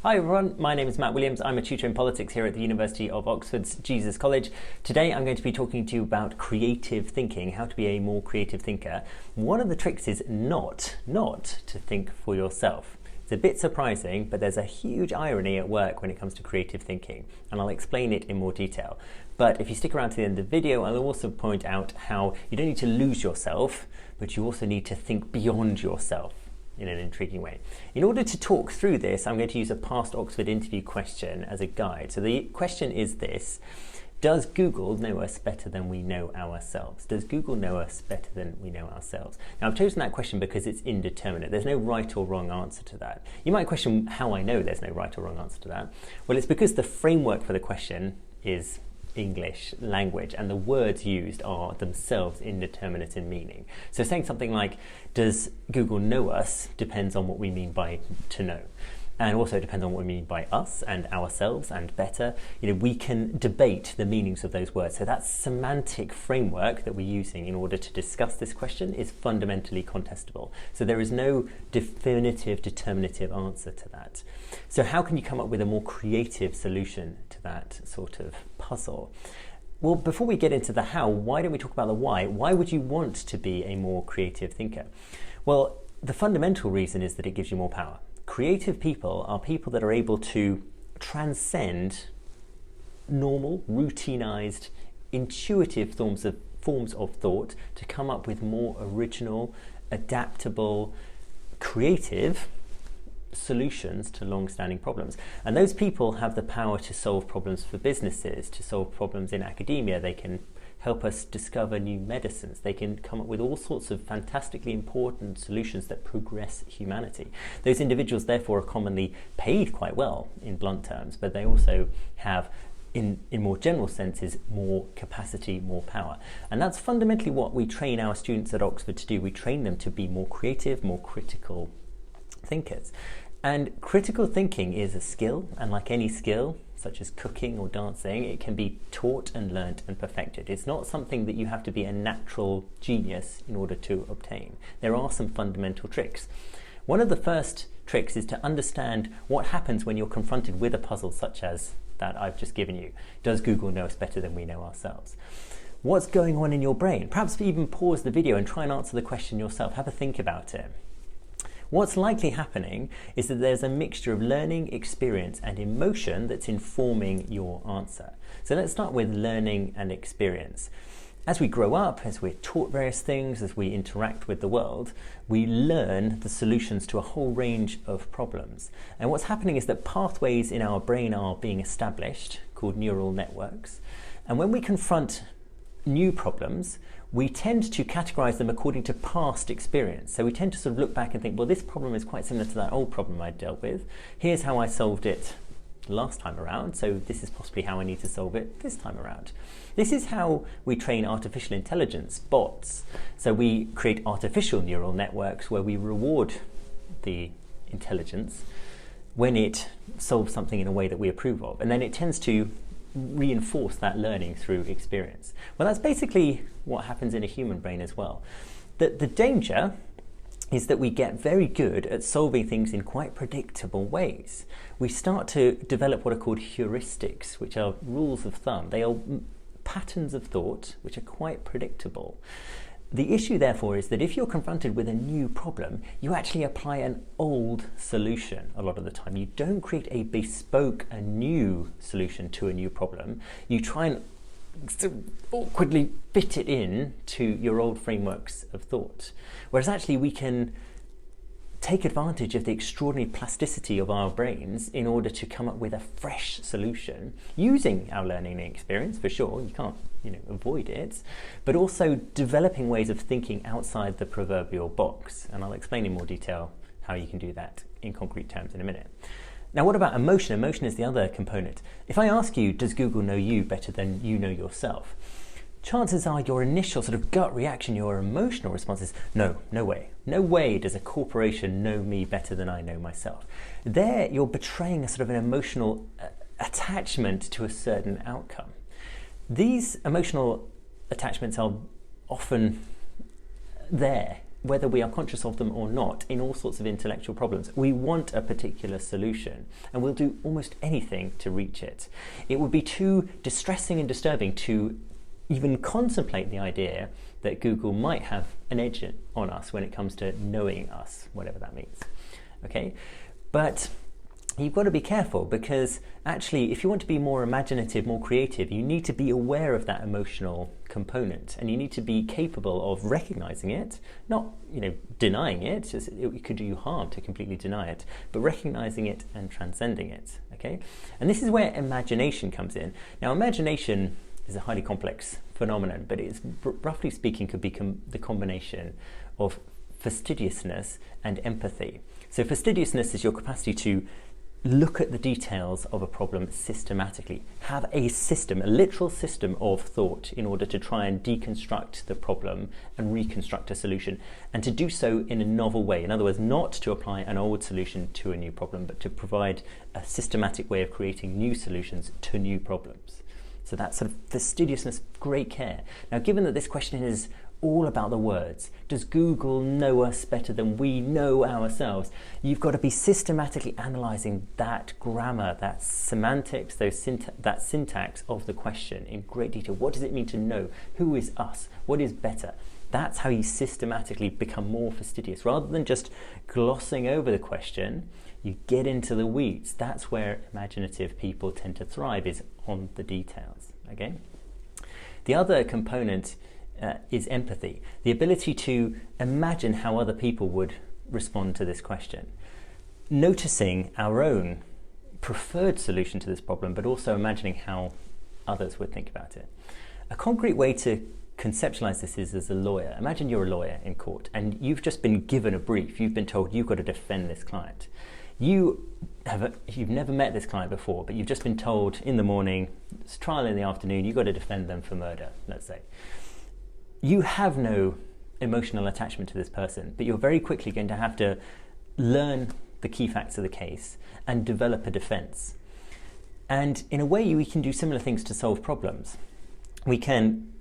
Hi everyone, my name is Matt Williams. I'm a tutor in politics here at the University of Oxford's Jesus College. Today I'm going to be talking to you about creative thinking, how to be a more creative thinker. One of the tricks is not to think for yourself. It's a bit surprising, but there's a huge irony at work when it comes to creative thinking, and I'll explain it in more detail. But if you stick around to the end of the video, I'll also point out how you don't need to lose yourself, but you also need to think beyond yourself in an intriguing way. In order to talk through this, I'm going to use a past Oxford interview question as a guide. So the question is this: does Google know us better than we know ourselves? Does Google know us better than we know ourselves? Now, I've chosen that question because it's indeterminate. There's no right or wrong answer to that. You might question how I know there's no right or wrong answer to that. Well, it's because the framework for the question is English language, and the words used are themselves indeterminate in meaning. So saying something like, does Google know us, depends on what we mean by to know. And also depends on what we mean by us and ourselves and better. We can debate the meanings of those words. So that semantic framework that we're using in order to discuss this question is fundamentally contestable. So there is no definitive, determinative answer to that. So how can you come up with a more creative solution to that sort of puzzle? Well, before we get into the how, why don't we talk about the why? Why would you want to be a more creative thinker? Well, the fundamental reason is that it gives you more power. Creative people are people that are able to transcend normal, routinized, intuitive forms of thought to come up with more original, adaptable, creative solutions to long-standing problems. And those people have the power to solve problems for businesses, to solve problems in academia. They can help us discover new medicines. They can come up with all sorts of fantastically important solutions that progress humanity. Those individuals, therefore, are commonly paid quite well in blunt terms, but they also have, in more general senses, more capacity, more power. And that's fundamentally what we train our students at Oxford to do. We train them to be more creative, more critical thinkers. And critical thinking is a skill, and like any skill, such as cooking or dancing, it can be taught and learnt and perfected. It's not something that you have to be a natural genius in order to obtain. There are some fundamental tricks. One of the first tricks is to understand what happens when you're confronted with a puzzle such as that I've just given you. Does Google know us better than we know ourselves? What's going on in your brain? Perhaps even pause the video and try and answer the question yourself. Have a think about it. What's likely happening is that there's a mixture of learning, experience, and emotion that's informing your answer. So let's start with learning and experience. As we grow up, as we're taught various things, as we interact with the world, we learn the solutions to a whole range of problems. And what's happening is that pathways in our brain are being established, called neural networks. And when we confront new problems, we tend to categorize them according to past experience. So we tend to sort of look back and think, well, this problem is quite similar to that old problem I dealt with. Here's how I solved it last time around, so this is possibly how I need to solve it this time around. This is how we train artificial intelligence, bots. So we create artificial neural networks where we reward the intelligence when it solves something in a way that we approve of. And then it tends to reinforce that learning through experience. Well, that's basically what happens in a human brain as well. The danger is that we get very good at solving things in quite predictable ways. We start to develop what are called heuristics, which are rules of thumb. They are patterns of thought which are quite predictable. The issue, therefore, is that if you're confronted with a new problem, you actually apply an old solution a lot of the time. You don't create a bespoke, a new solution to a new problem. You try and awkwardly fit it in to your old frameworks of thought. Whereas actually we can take advantage of the extraordinary plasticity of our brains in order to come up with a fresh solution using our learning and experience, for sure. You can't avoid it, but also developing ways of thinking outside the proverbial box. And I'll explain in more detail how you can do that in concrete terms in a minute. Now, what about emotion? Emotion is the other component. If I ask you, does Google know you better than you know yourself? Chances are your initial sort of gut reaction, your emotional response is, no way. No way does a corporation know me better than I know myself. There, you're betraying a sort of an emotional attachment to a certain outcome. These emotional attachments are often there whether we are conscious of them or not, in all sorts of intellectual problems. We want a particular solution, and we'll do almost anything to reach it. It would be too distressing and disturbing to even contemplate the idea that Google might have an edge on us when it comes to knowing us, whatever that means. Okay, but you've got to be careful, because actually, if you want to be more imaginative, more creative, you need to be aware of that emotional component, and you need to be capable of recognizing it, not denying it. It could do you harm to completely deny it, but recognizing it and transcending it. Okay, and this is where imagination comes in. Now, imagination is a highly complex phenomenon, but it's, roughly speaking, could be the combination of fastidiousness and empathy. So fastidiousness is your capacity to look at the details of a problem systematically, have a system, a literal system of thought in order to try and deconstruct the problem and reconstruct a solution, and to do so in a novel way. In other words, not to apply an old solution to a new problem, but to provide a systematic way of creating new solutions to new problems. So that sort of fastidiousness, great care. Now, given that this question is all about the words, does Google know us better than we know ourselves? You've got to be systematically analysing that grammar, that semantics, that syntax of the question in great detail. What does it mean to know? Who is us? What is better? That's how you systematically become more fastidious. Rather than just glossing over the question, you get into the weeds. That's where imaginative people tend to thrive, is on the details. Okay. The other component is empathy, the ability to imagine how other people would respond to this question, noticing our own preferred solution to this problem, but also imagining how others would think about it. A concrete way to conceptualize this is as a lawyer. Imagine you're a lawyer in court and you've just been given a brief. You've been told you've got to defend this client. You've never met this client before, but you've just been told in the morning, it's trial in the afternoon, you've got to defend them for murder, let's say. You have no emotional attachment to this person, but you're very quickly going to have to learn the key facts of the case and develop a defense. And in a way, we can do similar things to solve problems. We can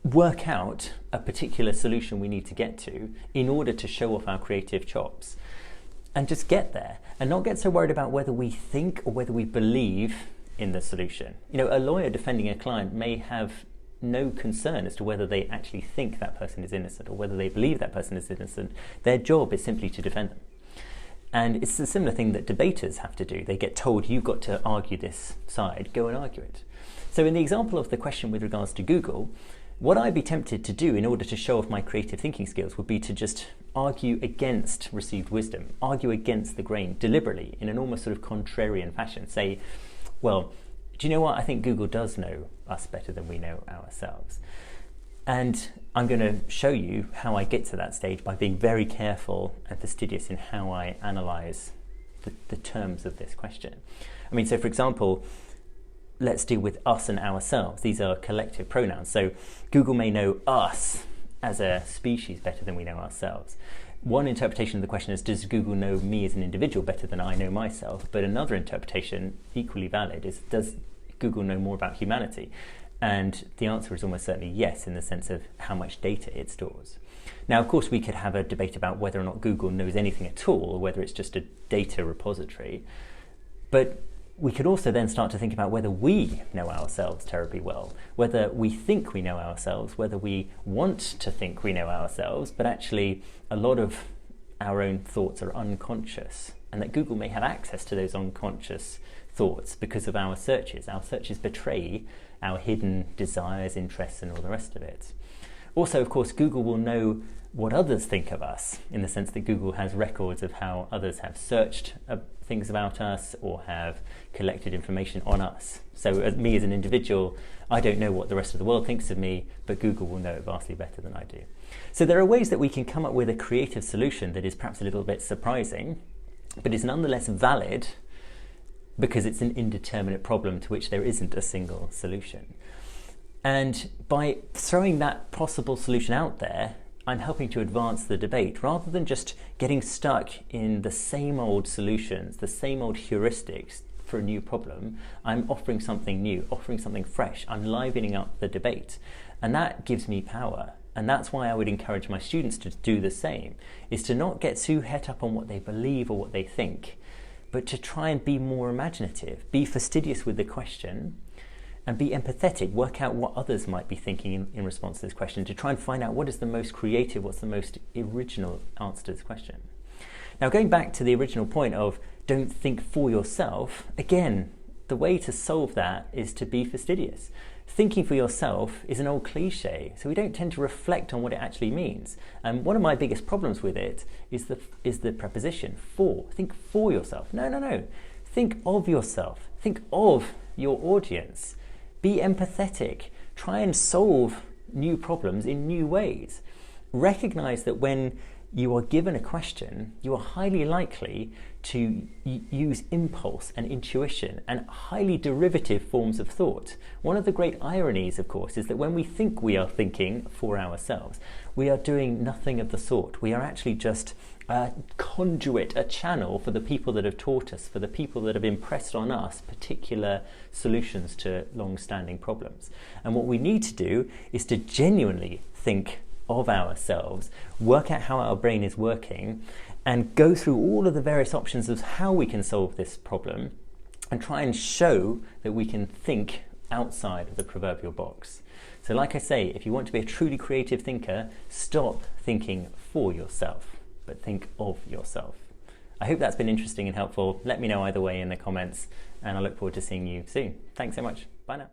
work out a particular solution we need to get to in order to show off our creative chops, and just get there and not get so worried about whether we think or whether we believe in the solution. A lawyer defending a client may have no concern as to whether they actually think that person is innocent or whether they believe that person is innocent. Their job is simply to defend them. And it's a similar thing that debaters have to do. They get told, you've got to argue this side, go and argue it. So in the example of the question with regards to Google, what I'd be tempted to do in order to show off my creative thinking skills would be to just argue against received wisdom, argue against the grain deliberately in an almost sort of contrarian fashion. Say, well, do you know what? I think Google does know us better than we know ourselves. And I'm going to show you how I get to that stage by being very careful and fastidious in how I analyze the terms of this question. I mean, so for example, let's deal with us and ourselves. These are collective pronouns. So Google may know us as a species better than we know ourselves. One interpretation of the question is, does Google know me as an individual better than I know myself? But another interpretation, equally valid, is, does Google know more about humanity? And the answer is almost certainly yes, in the sense of how much data it stores. Now, of course, we could have a debate about whether or not Google knows anything at all, or whether it's just a data repository. But we could also then start to think about whether we know ourselves terribly well, whether we think we know ourselves, whether we want to think we know ourselves, but actually a lot of our own thoughts are unconscious, and that Google may have access to those unconscious thoughts because of our searches. Our searches betray our hidden desires, interests, and all the rest of it. Also, of course, Google will know what others think of us, in the sense that Google has records of how others have searched things about us or have collected information on us. So as me as an individual, I don't know what the rest of the world thinks of me, but Google will know it vastly better than I do. So there are ways that we can come up with a creative solution that is perhaps a little bit surprising, but is nonetheless valid because it's an indeterminate problem to which there isn't a single solution. And by throwing that possible solution out there, I'm helping to advance the debate rather than just getting stuck in the same old solutions, the same old heuristics for a new problem. I'm offering something new, offering something fresh. I'm livening up the debate. And that gives me power. And that's why I would encourage my students to do the same, is to not get too het up on what they believe or what they think, but to try and be more imaginative, be fastidious with the question, and be empathetic, work out what others might be thinking in response to this question, to try and find out what is the most creative, what's the most original answer to this question. Now, going back to the original point of don't think for yourself, again, the way to solve that is to be fastidious. Thinking for yourself is an old cliche, so we don't tend to reflect on what it actually means. And one of my biggest problems with it is the preposition for. Think for yourself. No. Think of yourself. Think of your audience. Be empathetic. Try and solve new problems in new ways. Recognize that when you are given a question, you are highly likely to use impulse and intuition and highly derivative forms of thought. One of the great ironies, of course, is that when we think we are thinking for ourselves, we are doing nothing of the sort. We are actually just a conduit, a channel for the people that have taught us, for the people that have impressed on us particular solutions to long-standing problems. And what we need to do is to genuinely think of ourselves, work out how our brain is working, and go through all of the various options of how we can solve this problem, and try and show that we can think outside of the proverbial box. So like I say, if you want to be a truly creative thinker, stop thinking for yourself, but think of yourself. I hope that's been interesting and helpful. Let me know either way in the comments, and I look forward to seeing you soon. Thanks so much. Bye now.